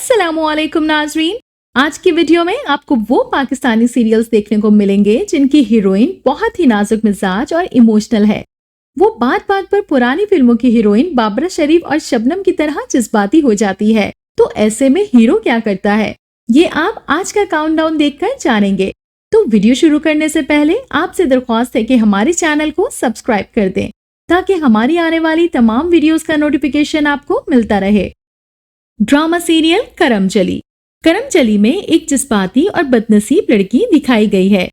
अस्सलामुअलैकुम नाजरीन। आज की वीडियो में आपको वो पाकिस्तानी सीरियल्स देखने को मिलेंगे जिनकी हीरोइन बहुत ही नाजुक मिजाज और इमोशनल है। वो बात बात पर पुरानी फिल्मों की हीरोइन बाबरा शरीफ और शबनम की तरह जज्बाती हो जाती है। तो ऐसे में हीरो क्या करता है, ये आप आज का काउंटडाउन देखकर जानेंगे। तो वीडियो शुरू करने से पहले आपसे दरख्वास्त है कि हमारे चैनल को सब्सक्राइब कर दें ताकि हमारी आने वाली तमाम वीडियोस का नोटिफिकेशन आपको मिलता रहे। Drama serial करमजली। करमजली में एक जज्बाती और बदनसीब लड़की दिखाई गई है।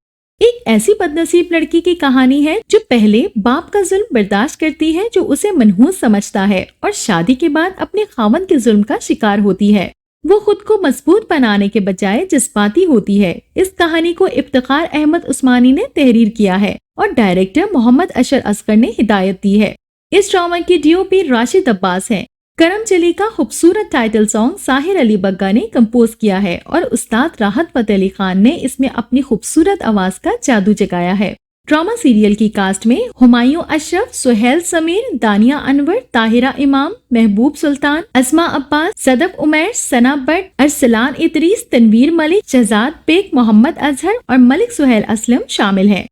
एक ऐसी बदनसीब लड़की की कहानी है जो पहले बाप का जुल्म बर्दाश्त करती है जो उसे मनहूस समझता है और शादी के बाद अपने खावंद के जुल्म का शिकार होती है। वो खुद को मजबूत बनाने के बजाय जज्बाती होती है। इस कहानी को इफ्तिखार अहमद उस्मानी ने तहरीर किया है और डायरेक्टर मोहम्मद अशर असगर ने हिदायत दी है। इस ड्रामा की डीओपी राशिद अब्बास है। करमजली का खूबसूरत टाइटल सॉन्ग साहिर अली बग्गा ने कंपोज किया है और उस्ताद राहत फतेह अली खान ने इसमें अपनी खूबसूरत आवाज का जादू जगाया है। ड्रामा सीरियल की कास्ट में हुमायूं अशरफ, सुहेल समीर, दानिया अनवर, ताहिरा इमाम, महबूब सुल्तान, अस्मा अब्बास, सदफ उमैर, सना बट, अरसलान इदरीस, तनवीर मलिक, शहजाद बेग, मोहम्मद अजहर और मलिक सुहेल असलम शामिल हैं।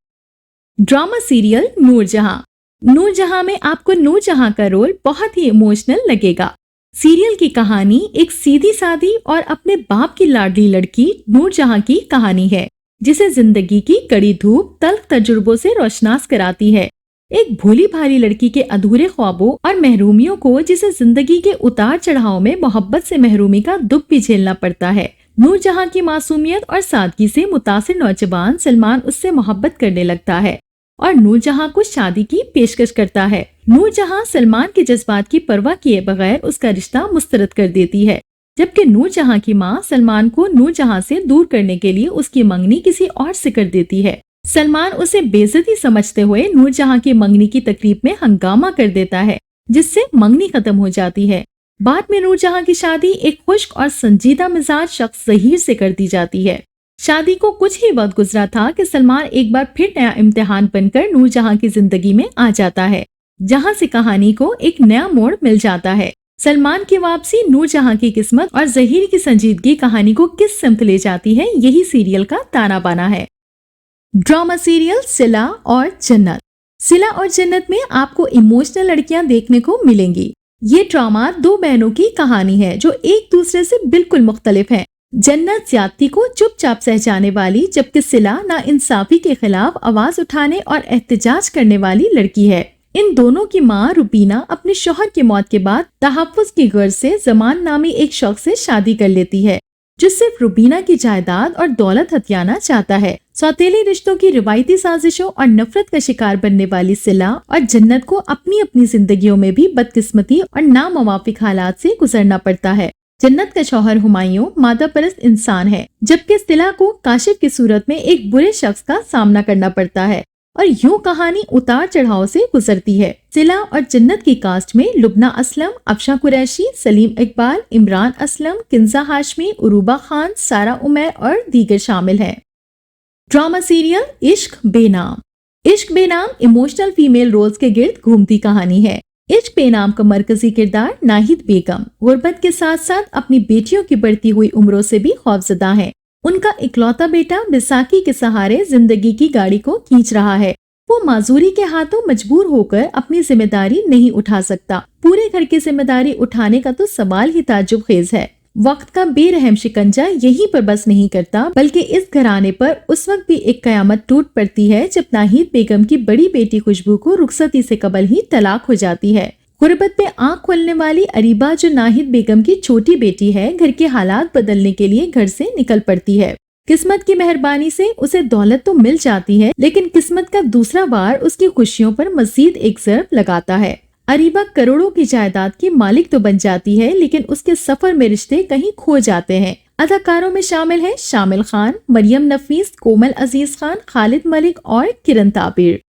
Drama serial Noor Jahan. नूरजहां में आपको नूरजहां का रोल बहुत ही इमोशनल लगेगा। सीरियल की कहानी एक सीधी सादी और अपने बाप की लाडली लड़की नूरजहां की कहानी है जिसे जिंदगी की कड़ी धूप तल्ख तजुर्बों से रोशनास कराती है। एक भोली भाली लड़की के अधूरे ख्वाबों और महरूमियों को जिसे जिंदगी के उतार चढ़ाव में मोहब्बत से महरूमी का दुख भी झेलना पड़ता है। नूरजहां की मासूमियत और सादगी से मुतासिर नौजवान सलमान उससे मोहब्बत करने लगता है और नूरजहां को शादी की पेशकश करता है। नूरजहां सलमान के जज्बात की परवाह किए बगैर उसका रिश्ता मुस्तरद कर देती है, जबकि नूरजहां की मां सलमान को नूरजहां से दूर करने के लिए उसकी मंगनी किसी और से कर देती है। सलमान उसे बेइज्जती समझते हुए नूरजहां की मंगनी की तकरीब में हंगामा कर देता है जिससे मंगनी खत्म हो जाती है। बाद में नूरजहां की शादी एक खुश्क और संजीदा मिजाज शख्स ज़हीर से कर दी जाती है। शादी को कुछ ही वक्त गुजरा था कि सलमान एक बार फिर नया इम्तिहान बनकर नूरजहां की जिंदगी में आ जाता है, जहां से कहानी को एक नया मोड़ मिल जाता है। सलमान की वापसी, नूरजहां की किस्मत और ज़हीर की संजीदगी कहानी को किस सिमत ले जाती है, यही सीरियल का ताना बाना है। ड्रामा सीरियल सिला और जन्नत। सिला और जन्नत में आपको इमोशनल लड़कियां देखने को मिलेंगी। ये ड्रामा दो बहनों की कहानी है जो एक दूसरे से बिल्कुल मुख्तलिफ है। जन्नत ज्यादती को चुपचाप सह जाने वाली, जबकि सिला ना इंसाफी के खिलाफ आवाज उठाने और एहतजाज करने वाली लड़की है। इन दोनों की मां रुबीना अपने शौहर की मौत के बाद तहफ्फुज की गर्ज से जमान नामी एक शख्स से शादी कर लेती है जो सिर्फ रुबीना की जायदाद और दौलत हथियाना चाहता है। सौतेली रिश्तों की रिवायती साजिशों और नफरत का शिकार बनने वाली सिला और जन्नत को अपनी अपनी जिंदगियों में भी बदकिस्मती और नामुवाफिक हालात से गुजरना पड़ता है। जन्नत का शौहर हुमायूं मादा परस्त इंसान है, जबकि सिला को काशिफ की सूरत में एक बुरे शख्स का सामना करना पड़ता है और यूं कहानी उतार चढ़ाव से गुजरती है। सिला और जन्नत की कास्ट में लुबना असलम, अफशा कुरैशी, सलीम इकबाल, इमरान असलम, किंजा हाशमी, उरूबा खान, सारा उमैर और दीगर शामिल हैं। ड्रामा सीरियल इश्क बेनाम। इश्क बेनाम इमोशनल फीमेल रोल्स के गिर्द घूमती कहानी है। इश्क बेनाम का मरकजी किरदार नाहिद बेगम गुर्बत के साथ साथ अपनी बेटियों की बढ़ती हुई उम्रों से भी खौफजदा है। उनका इकलौता बेटा बिसाकी के सहारे जिंदगी की गाड़ी को खींच रहा है। वो माजूरी के हाथों मजबूर होकर अपनी जिम्मेदारी नहीं उठा सकता। पूरे घर की जिम्मेदारी उठाने का तो सवाल ही ताज्जुब खेज है। वक्त का बेरहम शिकंजा यहीं पर बस नहीं करता, बल्कि इस घराने पर उस वक्त भी एक कयामत टूट पड़ती है जब नाहिद बेगम की बड़ी बेटी खुशबू को रुखसती से कबल ही तलाक हो जाती है। गुर्बत पे आंख खोलने वाली अरीबा, जो नाहिद बेगम की छोटी बेटी है, घर के हालात बदलने के लिए घर से निकल पड़ती है। किस्मत की मेहरबानी से उसे दौलत तो मिल जाती है, लेकिन किस्मत का दूसरा वार उसकी खुशियों पर मजीद एक ज़र्ब लगाता है। अरीबा करोड़ों की जायदाद की मालिक तो बन जाती है, लेकिन उसके सफर में रिश्ते कहीं खो जाते हैं। अदाकारों में शामिल हैं शामिल खान, मरियम नफीस, कोमल अजीज खान, खालिद मलिक और किरण ताबिर।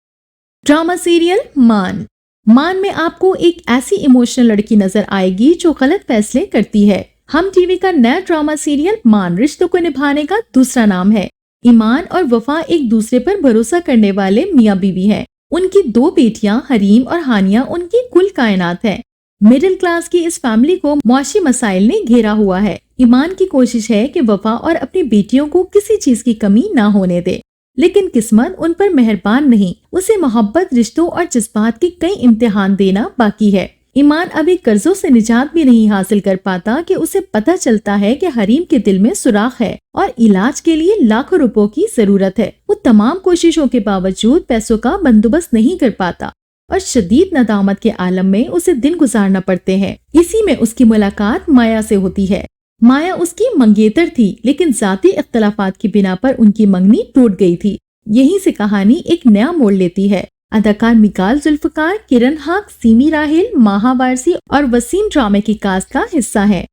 ड्रामा सीरियल मान। मान में आपको एक ऐसी इमोशनल लड़की नजर आएगी जो गलत फैसले करती है। हम टीवी का नया ड्रामा सीरियल मान रिश्तों को निभाने का दूसरा नाम है। ईमान और वफा एक दूसरे पर भरोसा करने वाले मियाँ बीवी हैं। उनकी दो बेटियां हरीम और हानिया उनकी कुल कायनात है। मिडिल क्लास की इस फैमिली को मुआशी मसाइल ने घेरा हुआ है। ईमान की कोशिश है कि वफा और अपनी बेटियों को किसी चीज की कमी ना होने दे, लेकिन किस्मत उन पर मेहरबान नहीं। उसे मोहब्बत, रिश्तों और जज्बात के कई इम्तिहान देना बाकी है। ईमान अभी कर्जों से निजात भी नहीं हासिल कर पाता कि उसे पता चलता है कि हरीम के दिल में सुराख है और इलाज के लिए लाखों रुपयों की जरूरत है। वो तमाम कोशिशों के बावजूद पैसों का बंदोबस्त नहीं कर पाता और शदीद नदामत के आलम में उसे दिन गुजारना पड़ते हैं। इसी में उसकी मुलाकात माया से होती है। माया उसकी मंगेतर थी, लेकिन जाती इख्तलाफात की बिना पर उनकी मंगनी टूट गई थी। यहीं से कहानी एक नया मोड़ लेती है। अदाकार मिकाल जुल्फकार, किरण हाक, सीमी राहिल, माहा वारसी और वसीम ड्रामे की कास्ट का हिस्सा है।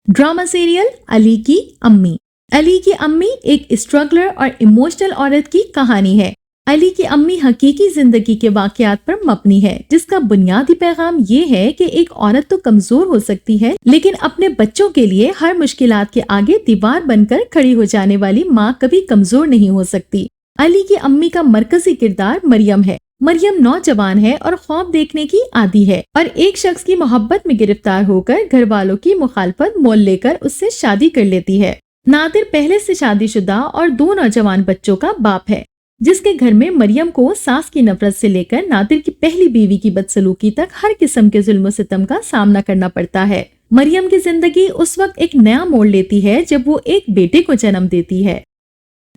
ड्रामा सीरियल अली की अम्मी। अली की अम्मी एक स्ट्रगलर और इमोशनल औरत की कहानी है। अली की अम्मी हकीकी जिंदगी के वाकयात पर मबनी है, जिसका बुनियादी पैगाम ये है कि एक औरत तो कमजोर हो सकती है, लेकिन अपने बच्चों के लिए हर मुश्किलात के आगे दीवार बनकर खड़ी हो जाने वाली माँ कभी कमजोर नहीं हो सकती। अली की अम्मी का मरकजी किरदार मरियम है। मरियम नौजवान है और ख्वाब देखने की आदी है और एक शख्स की मोहब्बत में गिरफ्तार होकर घर वालों की मुखालफत मोल लेकर उससे शादी कर लेती है। नादिर पहले से शादीशुदा और 2 नौजवान बच्चों का बाप है, जिसके घर में मरियम को सास की नफरत से लेकर नादिर की पहली बीवी की बदसलूकी तक हर किस्म के जुल्म सितम का सामना करना पड़ता है। मरियम की जिंदगी उस वक्त एक नया मोड़ लेती है जब वो एक बेटे को जन्म देती है।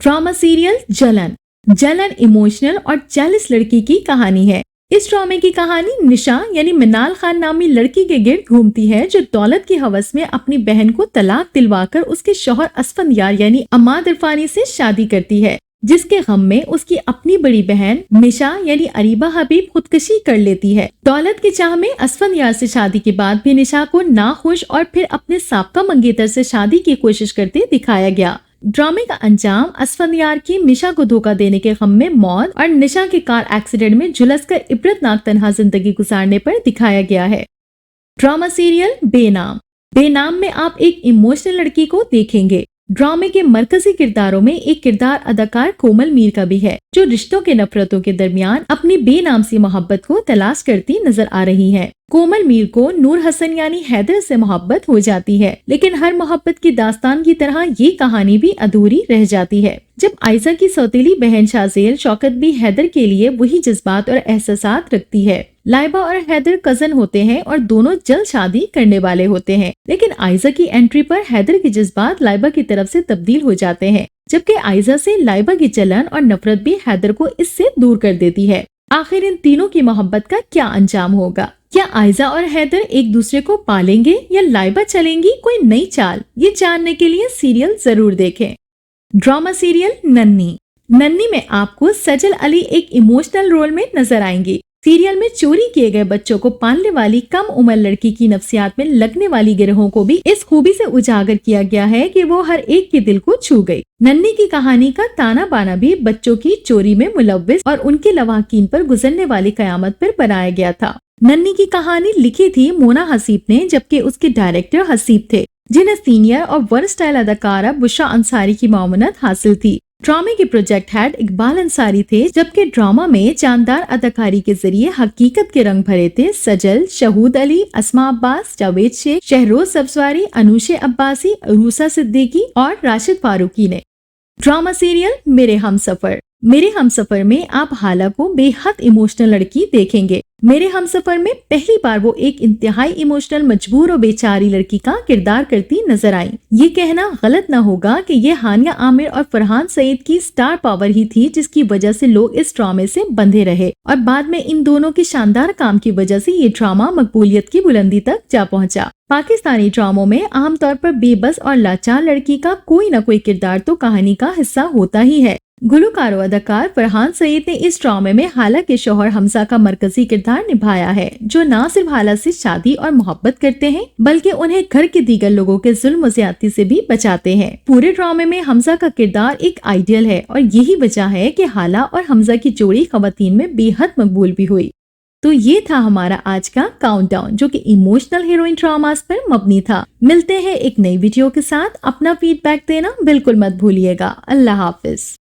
ड्रामा सीरियल जलन। जलन इमोशनल और जेलस लड़की की कहानी है। इस ड्रामे की कहानी निशा यानी मिनाल खान नामी लड़की के गिर्द घूमती है, जो दौलत की हवस में अपनी बहन को तलाक दिलवाकर उसके शौहर असफंदियार यानी अमाद इरफानी से शादी करती है, जिसके गम में उसकी अपनी बड़ी बहन मिशा यानी अरीबा हबीब खुदकशी कर लेती है। दौलत की चाह में असफंदियार से शादी के बाद भी निशा को नाखुश और फिर अपने साबका मंगेतर से शादी की कोशिश करते दिखाया गया। ड्रामे का अंजाम असफंदियार की मिशा को धोखा देने के गम में मौत और निशा के कार एक्सीडेंट में झुलसकर इबरतनाक तन्हा जिंदगी गुजारने पर दिखाया गया है। ड्रामा सीरियल बेनाम। बेनाम में आप एक इमोशनल लड़की को देखेंगे। ड्रामे के मरकजी किरदारों में एक किरदार अदाकार कोमल मीर का भी है, जो रिश्तों के नफरतों के दरमियान अपनी बेनाम सी मोहब्बत को तलाश करती नजर आ रही है। कोमल मीर को नूर हसन यानी हैदर से मोहब्बत हो जाती है, लेकिन हर मोहब्बत की दास्तान की तरह ये कहानी भी अधूरी रह जाती है। जब आयशा की सौतेली बहन शाज़ेल शौकत भी हैदर के लिए वही जज्बात और एहसासात रखती है। लाइबा और हैदर कजन होते हैं और दोनों जल्द शादी करने वाले होते हैं, लेकिन आयशा की एंट्री पर हैदर के जज्बात लाइबा की तरफ से तब्दील हो जाते हैं, जबकि आयशा से लाइबा की जलन और नफरत भी हैदर को इससे दूर कर देती है। आखिर इन तीनों की मोहब्बत का क्या अंजाम होगा? क्या आयशा और हैदर एक दूसरे को पालेंगे या लाइबा चलेंगी कोई नई चाल? ये जानने के लिए सीरियल जरूर देखें। ड्रामा सीरियल नन्ही। नन्ही में आपको सजल अली एक इमोशनल रोल में नजर आएंगी। सीरियल में चोरी किए गए बच्चों को पालने वाली कम उम्र लड़की की नफ्सियात में लगने वाली गिरोहों को भी इस खूबी से उजागर किया गया है कि वो हर एक के दिल को छू गई। नन्ही की कहानी का ताना बाना भी बच्चों की चोरी में मुलव्विस और उनके लवाकिन पर गुजरने वाली कयामत पर बनाया गया था। नन्ही की कहानी लिखी थी मोना हसीब ने, जबकि उसके डायरेक्टर हसीब थे, जिन्हें सीनियर और वर्सटाइल अदाकारा बुशरा अंसारी की मामूनत हासिल थी। ड्रामे के प्रोजेक्ट हेड इकबाल अंसारी थे, जबकि ड्रामा में जानदार अदाकारी के जरिए हकीकत के रंग भरे थे सजल, शहूद अली, अस्मा अब्बास, जावेद शेख, शहरोज सब्सवारी, अनुशे अब्बासी, अरूसा सिद्दीकी और राशिद फारूकी ने। ड्रामा सीरियल मेरे हमसफर। मेरे हमसफर में आप हाला को बेहद इमोशनल लड़की देखेंगे। मेरे हमसफर में पहली बार वो एक इंतहाई इमोशनल, मजबूर और बेचारी लड़की का किरदार करती नजर आई। ये कहना गलत न होगा कि ये हानिया आमिर और फरहान सईद की स्टार पावर ही थी जिसकी वजह से लोग इस ड्रामे से बंधे रहे, और बाद में इन दोनों के शानदार काम की वजह से ये ड्रामा मकबूलियत की बुलंदी तक जा पहुंचा। पाकिस्तानी ड्रामों में आमतौर पर बेबस और लाचार लड़की का कोई न कोई किरदार तो कहानी का हिस्सा होता ही है। गुलकार और अदाकार फरहान सईद ने इस ड्रामे में हाला के शौहर हमजा का मरकजी किरदार निभाया है, जो न सिर्फ हाला से शादी और मोहब्बत करते हैं, बल्कि उन्हें घर के दीगर लोगों के जुल्म और ज्यादती से भी बचाते हैं। पूरे ड्रामे में हमजा का किरदार एक आइडियल है और यही वजह है कि हाला और हमजा की जोड़ी खवातीन में बेहद मकबूल भी हुई। तो ये था हमारा आज का काउंटडाउन, जो कि इमोशनल हीरोइन ड्रामास पर मबनी था। मिलते हैं एक नई वीडियो के साथ। अपना फीडबैक देना बिल्कुल मत भूलिएगा। अल्लाह हाफिज।